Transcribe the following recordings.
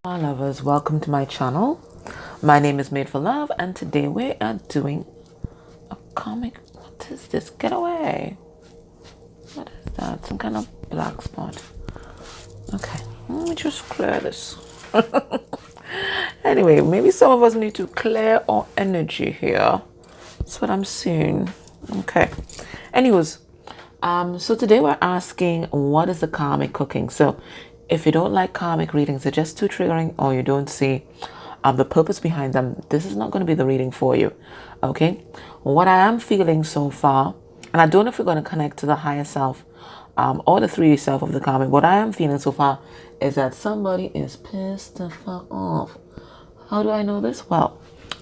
Hi lovers, welcome to my channel. My name is Made for Love and today we are doing a comic. What is this? Get away. What is that? Some kind of black spot. Okay, let me just clear this. Anyway, maybe some of us need to clear our energy here. That's what I'm seeing. Okay. Anyways, so today we're asking, what is the karmic cooking? So if you don't like karmic readings, they're just too triggering, or you don't see the purpose behind them, this is not going to be the reading for you. Okay. What I am feeling so far, and I don't know if we're going to connect to the higher self or the 3D self of the karmic, what I am feeling so far is that somebody is pissed the fuck off. How do I know this? Well,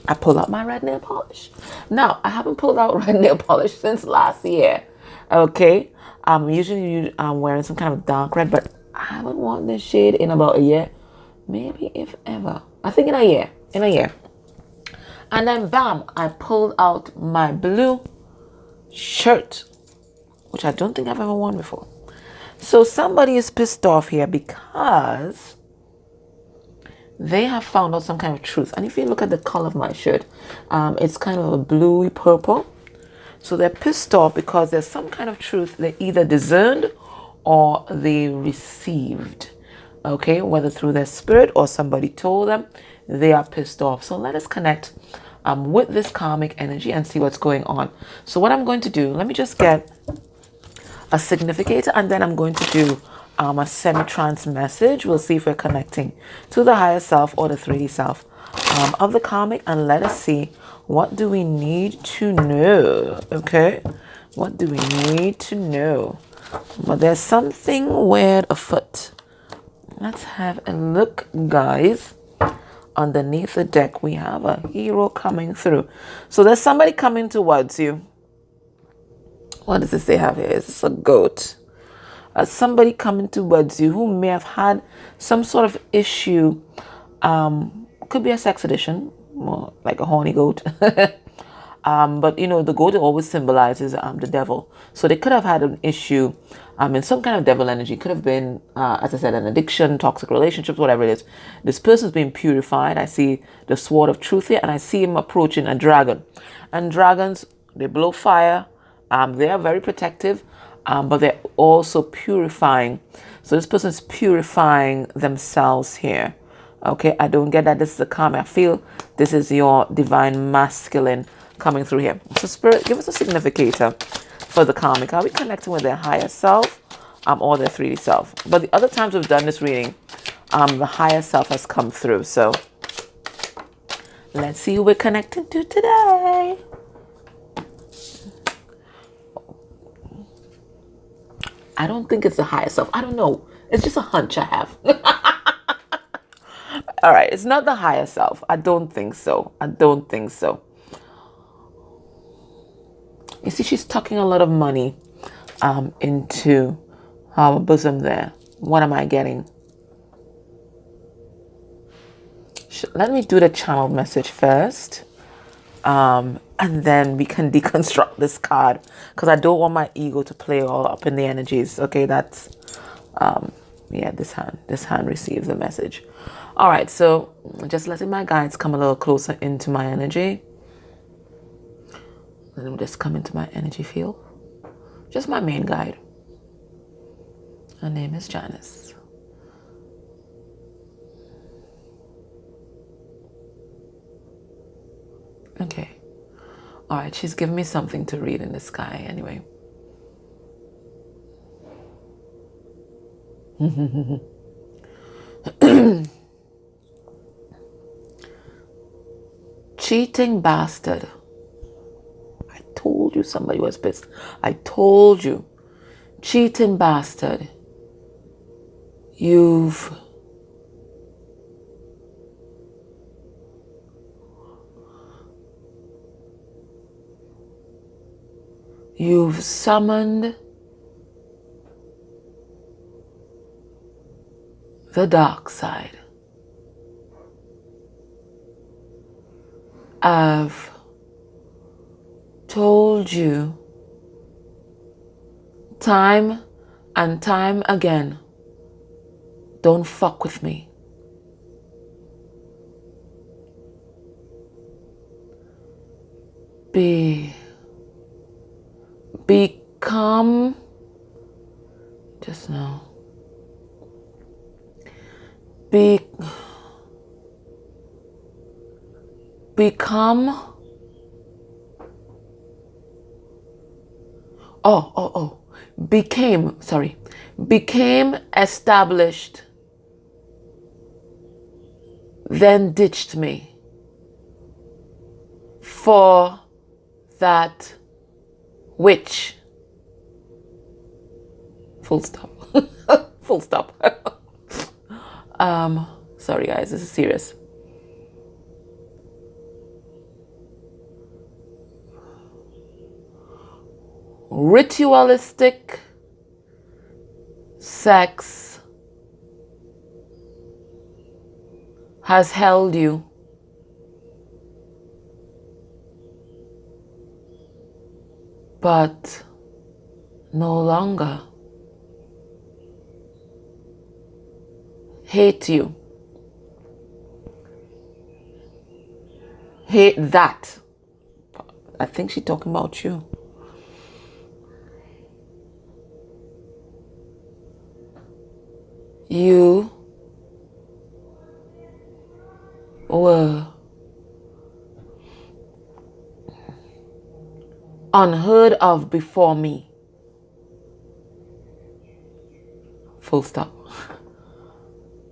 I pulled out my red nail polish. Now, I haven't pulled out red nail polish since last year. Okay. Usually I'm wearing some kind of dark red, but I haven't worn this shade in about a year. Maybe if ever. I think in a year. In a year. And then bam, I pulled out my blue shirt, which I don't think I've ever worn before. So somebody is pissed off here because they have found out some kind of truth. And if you look at the color of my shirt, it's kind of a bluey purple. So they're pissed off because there's some kind of truth they either discerned or they received. Okay, whether through their spirit or somebody told them, they are pissed off. So let us connect with this karmic energy and see what's going on. So what I'm going to do, let me just get a significator, and then I'm going to do a semi-trance message. We'll see if we're connecting to the higher self or the 3D self of the karmic, and let us see, what do we need to know? Okay, what do we need to know? But there's something weird afoot. Let's have a look, guys. Underneath the deck, we have a hero coming through. So there's somebody coming towards you. What does this they have here? Is this a goat? Somebody coming towards you who may have had some sort of issue. Could be a sex addiction, more like a horny goat. But you know, the goat always symbolizes the devil. So they could have had an issue in some kind of devil energy. Could have been, as I said, an addiction, toxic relationships, whatever it is. This person's being purified. I see the sword of truth here, and I see him approaching a dragon. And dragons, they blow fire. They are very protective, but they're also purifying. So this person's purifying themselves here. Okay, I don't get that this is a karmic. I feel this is your divine masculine coming through here. So spirit, give us a significator for the karmic. Are we connecting with their higher self or their 3D self? But the other times we've done this reading, the higher self has come through. So let's see who we're connecting to today. I don't think it's the higher self. I don't know. It's just a hunch I have. All right. It's not the higher self. I don't think so. I don't think so. You see, she's tucking a lot of money into her bosom there. What am I getting? Let me do the channeled message first. And then we can deconstruct this card, because I don't want my ego to play all up in the energies. Okay, that's yeah, this hand receives the message. All right, so just letting my guides come a little closer into my energy. Let them just come into my energy field. Just my main guide. Her name is Janice. Okay. All right, she's giving me something to read in the sky anyway. Cheating bastard. I told you somebody was pissed. I told you. Cheating bastard. You've summoned the dark side. I've told you time and time again, don't fuck with me. Be, become, just now. Become, became established, then ditched me for that which, full stop. Full stop. Sorry guys, this is serious. Ritualistic sex has held you, but no longer. Hate you. Hate that. I think she's talking about you. You were unheard of before me. Full stop.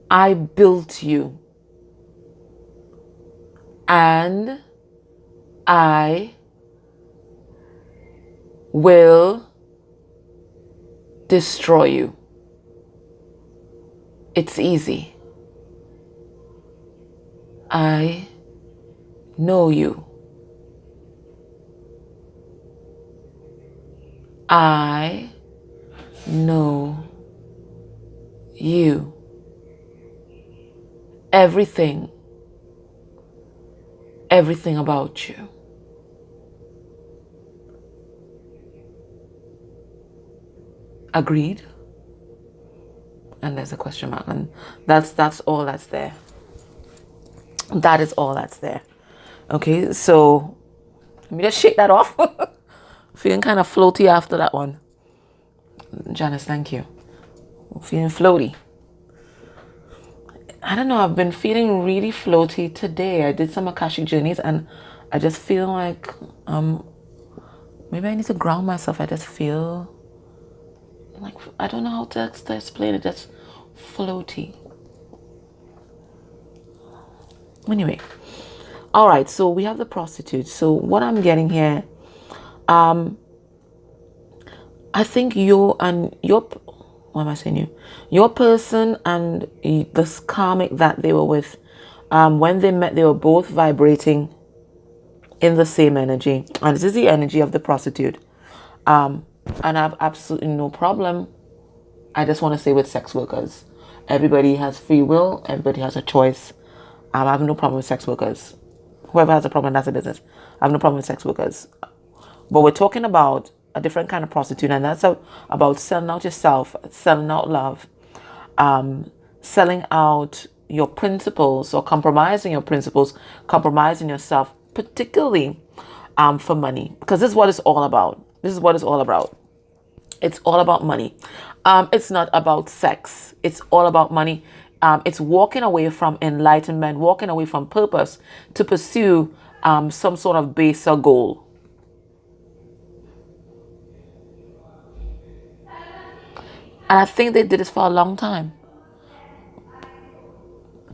I built you, and I will destroy you. It's easy. I know you. I know you. Everything about you. Agreed? And there's a question mark, and that's all that's there. That is all that's there. Okay, so let me just shake that off. Feeling kind of floaty after that one. Janice, thank you. Feeling floaty. I don't know, I've been feeling really floaty today. I did some Akashic journeys and I just feel like maybe I need to ground myself. I just feel like, I don't know how to explain it, just floaty. Anyway, all right, so we have the prostitute. So what I'm getting here, I think you and your, what am I saying, your person and this karmic that they were with, when they met, they were both vibrating in the same energy, and this is the energy of the prostitute. And I have absolutely no problem, I just want to say, with sex workers. Everybody has free will, everybody has a choice. I have no problem with sex workers. Whoever has a problem, that's a business. I have no problem with sex workers. But we're talking about a different kind of prostitute, and that's about selling out yourself, selling out love, selling out your principles, or compromising your principles, compromising yourself, particularly for money. Because this is what it's all about. This is what it's all about. It's all about money. It's not about sex. It's all about money. It's walking away from enlightenment, walking away from purpose to pursue some sort of baser goal. And I think they did this for a long time.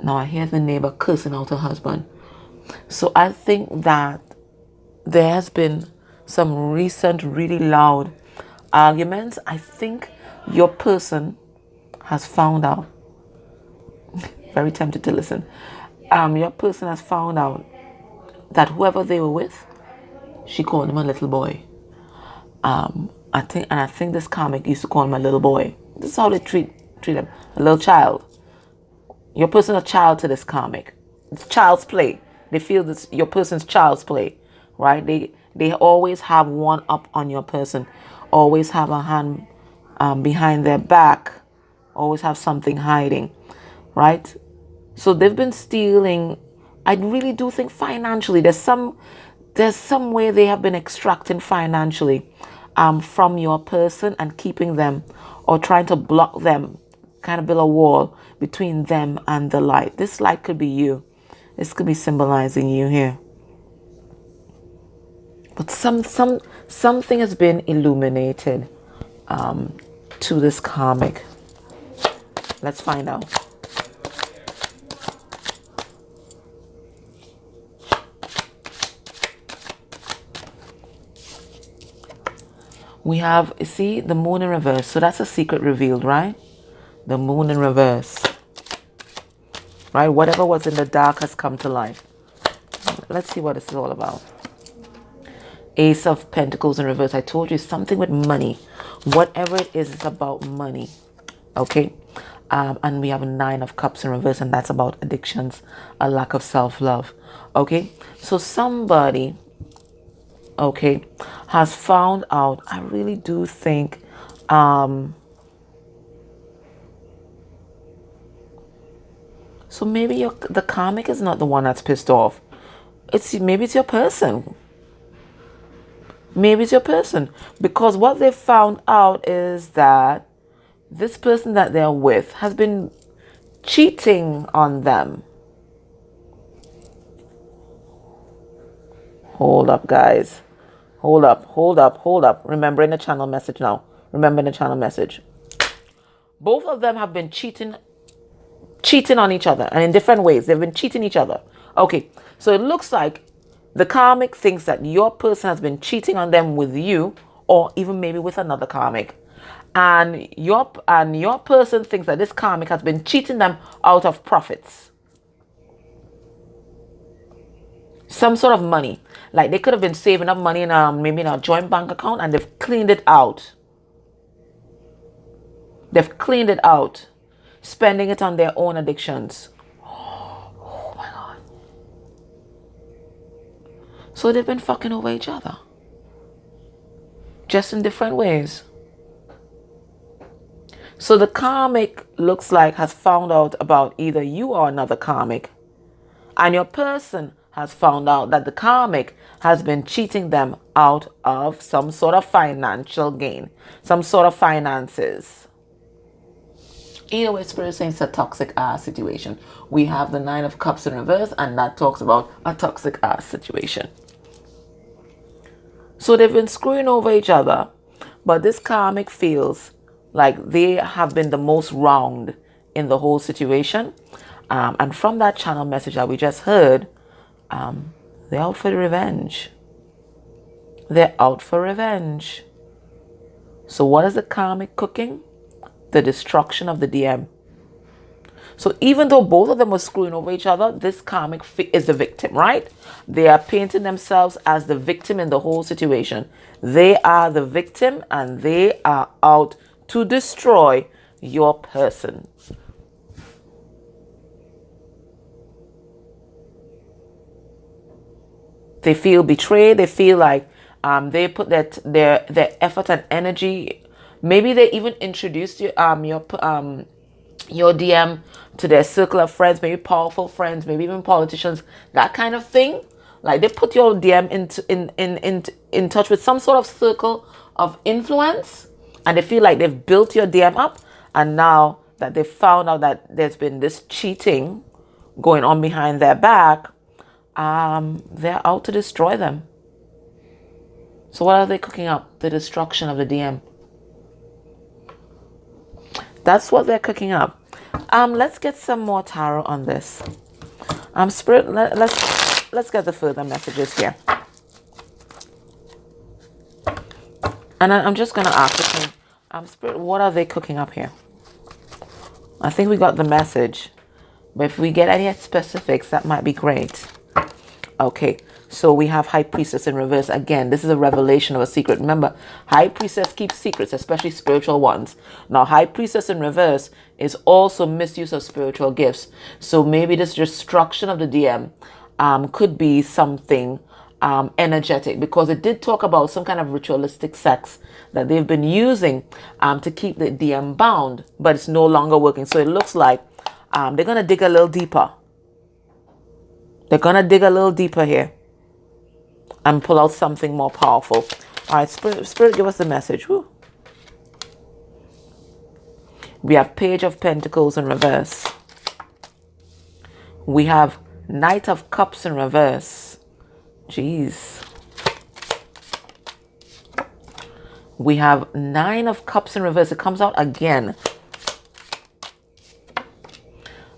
Now I hear the neighbor cursing out her husband. So I think that there has been some recent really loud arguments. I think your person has found out. Very tempted to listen. Your person has found out that whoever they were with, she called him a little boy. I think this karmic used to call him a little boy. This is how they treat him, a little child. Your person a child to this karmic. It's child's play. They feel this your person's child's play, right? They always have one up on your person, always have a hand behind their back, always have something hiding, right? So they've been stealing. I really do think financially there's some there's some way they have been extracting financially from your person and keeping them, or trying to block them, kind of build a wall between them and the light. This light could be you. This could be symbolizing you here. But something has been illuminated to this karmic. Let's find out. We have, see, the moon in reverse. So that's a secret revealed, right? The moon in reverse. Right? Whatever was in the dark has come to light. Let's see what this is all about. Ace of Pentacles in reverse. I told you something with money. Whatever it is, it's about money. Okay? And we have a 9 of Cups in reverse, and that's about addictions, a lack of self-love. Okay? So somebody, okay, has found out. I really do think so maybe the karmic is not the one that's pissed off. Maybe it's your person. Maybe it's your person, because what they found out is that this person that they're with has been cheating on them. Hold up, guys. Hold up. Remembering the channel message now. Remembering the channel message. Both of them have been cheating on each other, and in different ways. They've been cheating each other. Okay, so it looks like the karmic thinks that your person has been cheating on them with you, or even maybe with another karmic. And your person thinks that this karmic has been cheating them out of profits. Some sort of money. Like they could have been saving up money in maybe in a joint bank account, and they've cleaned it out. They've cleaned it out, spending it on their own addictions. Oh my God. So they've been fucking over each other. Just in different ways. So the karmic looks like has found out about either you or another karmic. And your person has found out that the karmic has been cheating them out of some sort of financial gain. Some sort of finances. Either way, Spirit is saying it's a toxic ass situation. We have the 9 of Cups in reverse, and that talks about a toxic ass situation. So they've been screwing over each other, but this karmic feels like they have been the most wronged in the whole situation. And from that channel message that we just heard, they're out for revenge. They're out for revenge. So what is the karmic cooking? The destruction of the DM. So even though both of them were screwing over each other, this karmic is the victim, right? They are painting themselves as the victim in the whole situation. They are the victim, and they are out to destroy your person. They feel betrayed. They feel like they put their effort and energy. Maybe they even introduced your DM to their circle of friends, maybe powerful friends, maybe even politicians, that kind of thing. Like they put your DM in touch with some sort of circle of influence, and they feel like they've built your DM up, and now that they found out that there's been this cheating going on behind their back, they're out to destroy them. So what are they cooking up? The destruction of the DM. That's what they're cooking up. Let's get some more tarot on this. Spirit, let's get the further messages here. And I'm just gonna ask the thing, Spirit, what are they cooking up here? I think we got the message, but if we get any specifics, that might be great. Okay, so we have High Priestess in reverse. Again, this is a revelation of a secret. Remember, High Priestess keeps secrets, especially spiritual ones. Now, High Priestess in reverse is also misuse of spiritual gifts. So maybe this destruction of the DM could be something energetic, because it did talk about some kind of ritualistic sex that they've been using to keep the DM bound, but it's no longer working. So it looks like they're going to dig a little deeper. They're going to dig a little deeper here. and pull out something more powerful. All right, Spirit, give us the message. Woo. We have Page of Pentacles in reverse. We have Knight of Cups in reverse. Jeez. We have Nine of Cups in reverse. It comes out again.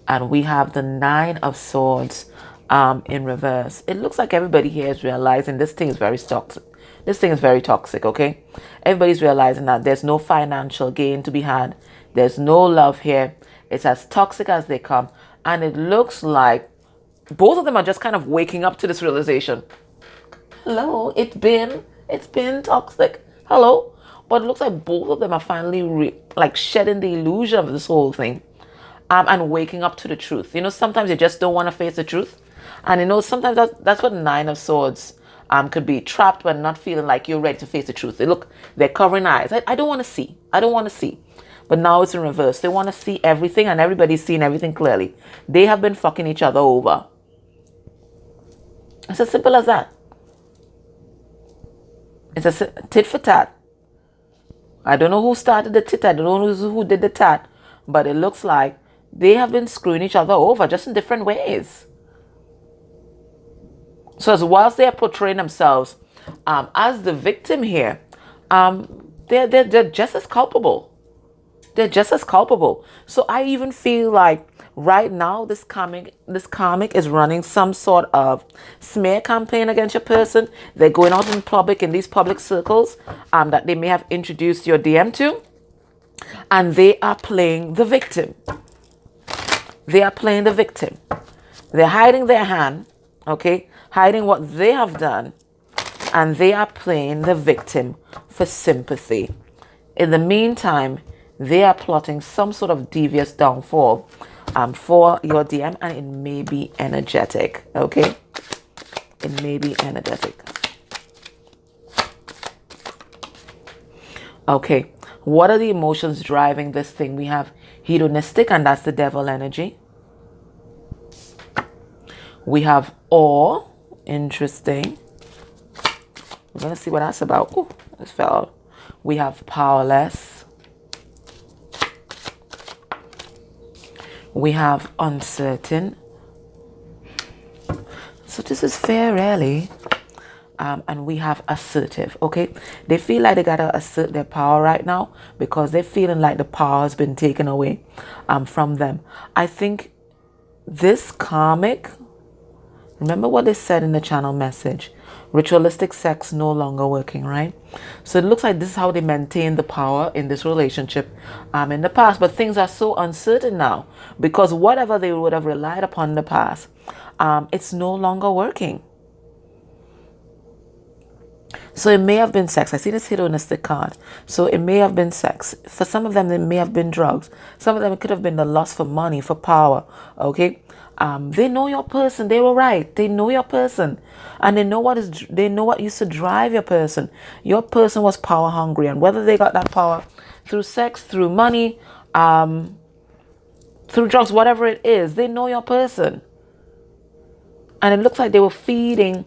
And we have the Nine of Swords in reverse. It looks like everybody here is realizing this thing is very toxic. This thing is very toxic, okay? Everybody's realizing that there's no financial gain to be had. There's no love here. It's as toxic as they come. And it looks like both of them are just kind of waking up to this realization. Hello, it's been toxic. Hello. But it looks like both of them are finally like shedding the illusion of this whole thing. And waking up to the truth. You know, sometimes you just don't want to face the truth. And you know, sometimes that's what Nine of Swords could be. Trapped but not feeling like you're ready to face the truth. They're covering eyes. I don't want to see. I don't want to see. But now it's in reverse. They want to see everything and everybody's seeing everything clearly. They have been fucking each other over. It's as simple as that. It's a tit for tat. I don't know who started the tit. I don't know who did the tat. But it looks like they have been screwing each other over just in different ways. So as whilst they are portraying themselves as the victim here, they're just as culpable. They're just as culpable. So I even feel like right now this karmic is running some sort of smear campaign against your person. They're going out in public, in these public circles that they may have introduced your DM to. And they are playing the victim. They are playing the victim. They're hiding their hand, okay? Hiding what they have done. And they are playing the victim for sympathy. In the meantime, they are plotting some sort of devious downfall for your DM. And it may be energetic, okay? It may be energetic. Okay. What are the emotions driving this thing? We have hedonistic, and that's the devil energy. We have awe. Interesting. We're going to see what that's about. Ooh, this fell out. We have powerless. We have uncertain. So this is fair, really. And we have assertive, okay? They feel like they gotta assert their power right now because they're feeling like the power has been taken away from them. I think this karmic, remember what they said in the channel message, ritualistic sex no longer working, right? So it looks like this is how they maintain the power in this relationship in the past, but things are so uncertain now because whatever they would have relied upon in the past, it's no longer working. So it may have been sex. I see this hedonistic card. So it may have been sex. For some of them, it may have been drugs. Some of them, it could have been the lust for money, for power. Okay? They know your person. They were right. They know your person. And they know what used to drive your person. Your person was power hungry. And whether they got that power through sex, through money, through drugs, whatever it is, they know your person. And it looks like they were feeding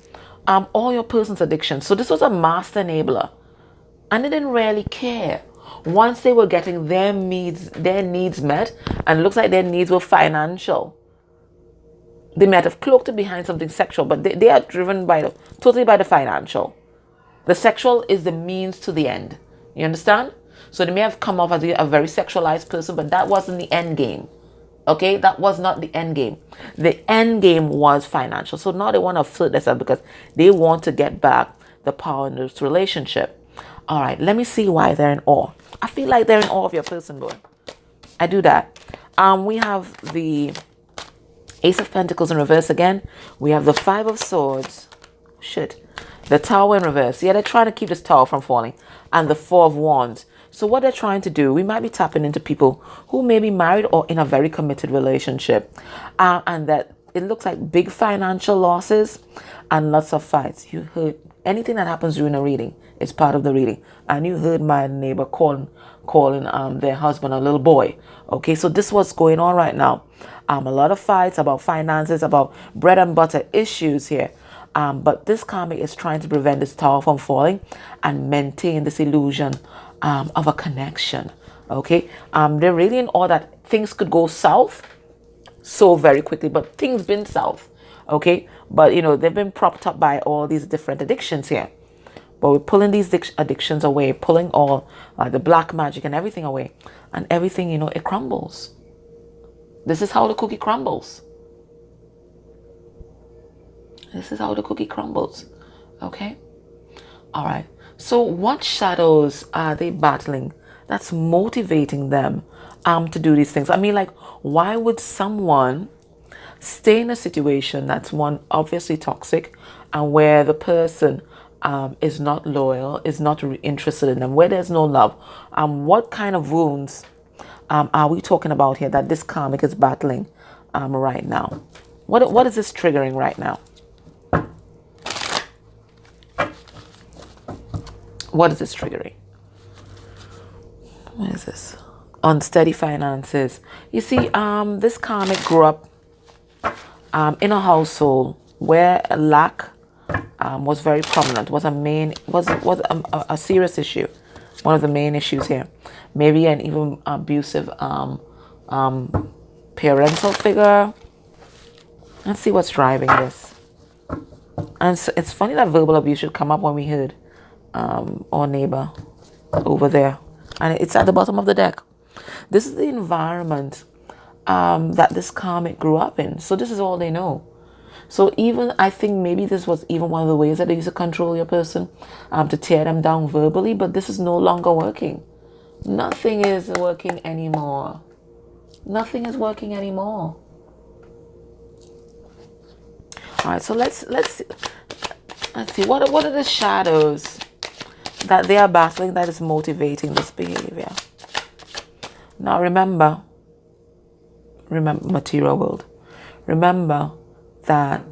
all your person's addictions. So this was a master enabler. And they didn't really care. Once they were getting their needs met, and it looks like their needs were financial. They might have cloaked it behind something sexual, but they are driven totally by the financial. The sexual is the means to the end. You understand? So they may have come off as a very sexualized person, but that wasn't the end game. Okay, that was not the end game. The end game was financial. So now they want to flirt themselves because they want to get back the power in this relationship. All right, let me see why they're in awe. I feel like they're in awe of your person, boy. I do that. We have the Ace of Pentacles in reverse again. We have the Five of Swords. Shit. The Tower in reverse. Yeah, they're trying to keep this tower from falling. And the Four of Wands. So what they're trying to do, we might be tapping into people who may be married or in a very committed relationship. And that it looks like big financial losses and lots of fights. You heard anything that happens during a reading is part of the reading. And you heard my neighbor calling their husband a little boy. Okay, so this is what's going on right now. A lot of fights about finances, about bread and butter issues here. But this karmic is trying to prevent this tower from falling and maintain this illusion of a connection. Okay, they're really in awe that things could go south so very quickly, but things been south. Okay, but you know, they've been propped up by all these different addictions here. But we're pulling these addictions away, pulling all the black magic and everything away, and everything, you know, it crumbles. This is how the cookie crumbles. This is how the cookie crumbles. Okay, all right. So what shadows are they battling that's motivating them to do these things? I mean, like, why would someone stay in a situation that's, one, obviously toxic, and where the person is not loyal, is not interested in them, where there's no love? What kind of wounds are we talking about here that this karmic is battling right now? What is this triggering right now? What is this triggering? What is this? Unsteady finances. You see, this karmic grew up in a household where lack was very prominent, was a serious issue, one of the main issues here. Maybe an even abusive parental figure. Let's see what's driving this. And so it's funny that verbal abuse should come up when we heard our neighbor over there, and it's at the bottom of the deck. This is the environment that this karmic grew up in, so this is all they know. So even, I think maybe this was even one of the ways that they used to control your person, to tear them down verbally, but this is no longer working. Nothing is working anymore. Nothing is working anymore. All right, so let's see what are the shadows that they are battling that is motivating this behavior. Now remember, material world, remember that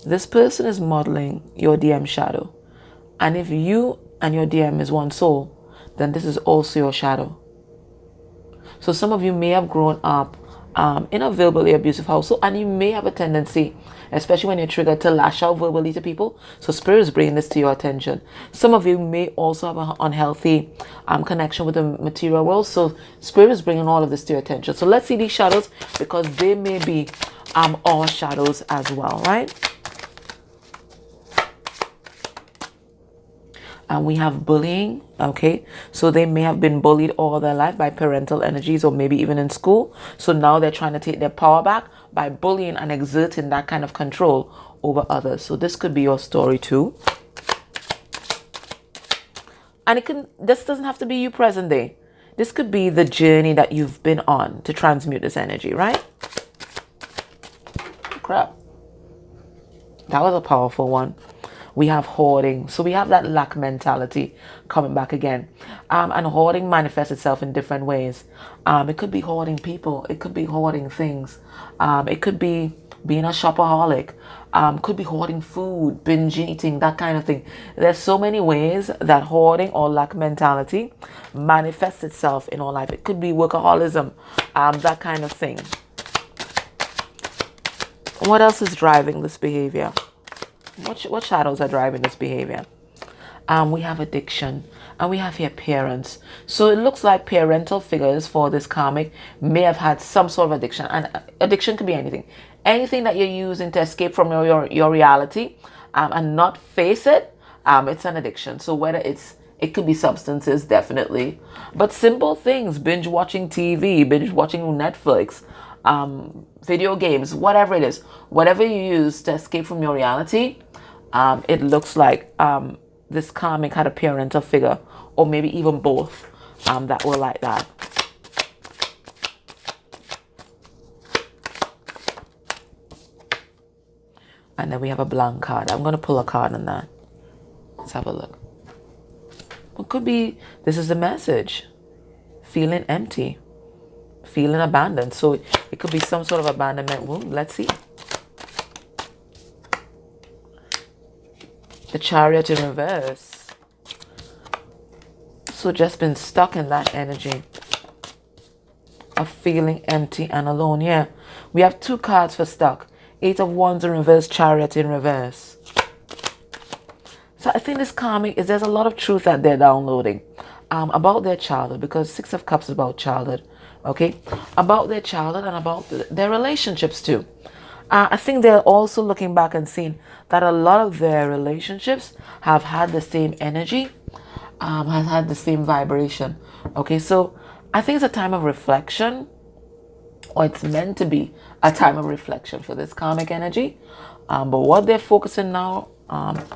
this person is modeling your DM shadow, and if you and your DM is one soul, then this is also your shadow. So some of you may have grown up in a verbally abusive household, and you may have a tendency, especially when you're triggered, to lash out verbally to people. So Spirit is bringing this to your attention. Some of you may also have an unhealthy connection with the material world. So Spirit is bringing all of this to your attention. So let's see these shadows, because they may be our shadows as well, right? And we have bullying. Okay, so they may have been bullied all their life by parental energies, or maybe even in school. So now they're trying to take their power back by bullying and exerting that kind of control over others. So this could be your story too. And this doesn't have to be you present day. This could be the journey that you've been on to transmute this energy, right? Crap. That was a powerful one. We have hoarding. So we have that lack mentality coming back again. And hoarding manifests itself in different ways. It could be hoarding people. It could be hoarding things. It could be being a shopaholic. Could be hoarding food, binge eating, that kind of thing. There's so many ways that hoarding or lack mentality manifests itself in our life. It could be workaholism, that kind of thing. What else is driving this behavior? What shadows are driving this behavior? We have addiction, and we have here parents. So it looks like parental figures for this karmic may have had some sort of addiction, and addiction could be anything that you're using to escape from your reality and not face it. It's an addiction. So whether it could be substances, definitely, but simple things: binge watching TV, binge watching Netflix, video games, whatever it is, whatever you use to escape from your reality. It looks like this karmic had a parental figure, or maybe even both, that were like that. And then we have a blank card. I'm going to pull a card on that. Let's have a look. It could be, this is the message. Feeling empty. Feeling abandoned. So it could be some sort of abandonment wound. Let's see. The Chariot in reverse. So just been stuck in that energy of feeling empty and alone. Yeah, we have two cards for stuck. 8 of Wands in reverse, Chariot in reverse. So I think this karmic is, there's a lot of truth that they're downloading about their childhood, because Six of Cups is about childhood, okay? About their childhood and about their relationships too. I think they're also looking back and seeing that a lot of their relationships have had the same energy, has had the same vibration. Okay, so I think it's a time of reflection, or it's meant to be a time of reflection for this karmic energy. But what they're focusing now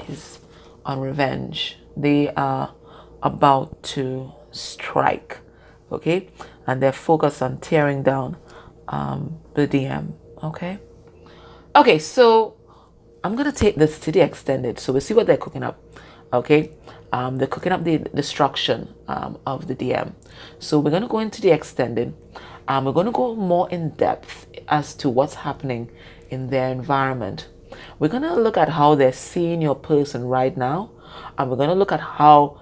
is on revenge. They are about to strike, okay? And they're focused on tearing down the DM, okay? Okay, so I'm going to take this to the extended. So we'll see what they're cooking up, okay? They're cooking up the destruction of the DM. So we're going to go into the extended. We're going to go more in depth as to what's happening in their environment. We're going to look at how they're seeing your person right now. And we're going to look at how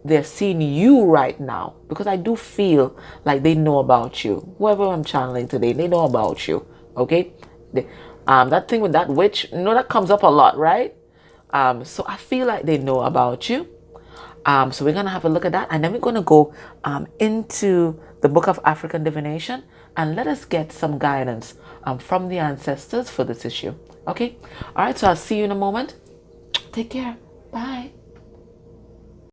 they're seeing you right now. Because I do feel like they know about you. Whoever I'm channeling today, they know about you. Okay? That thing with that witch, that comes up a lot, right? So I feel like they know about you. So we're going to have a look at that. And then we're going to go into the Book of African Divination. And let us get some guidance from the ancestors for this issue. Okay? All right, so I'll see you in a moment. Take care. Bye.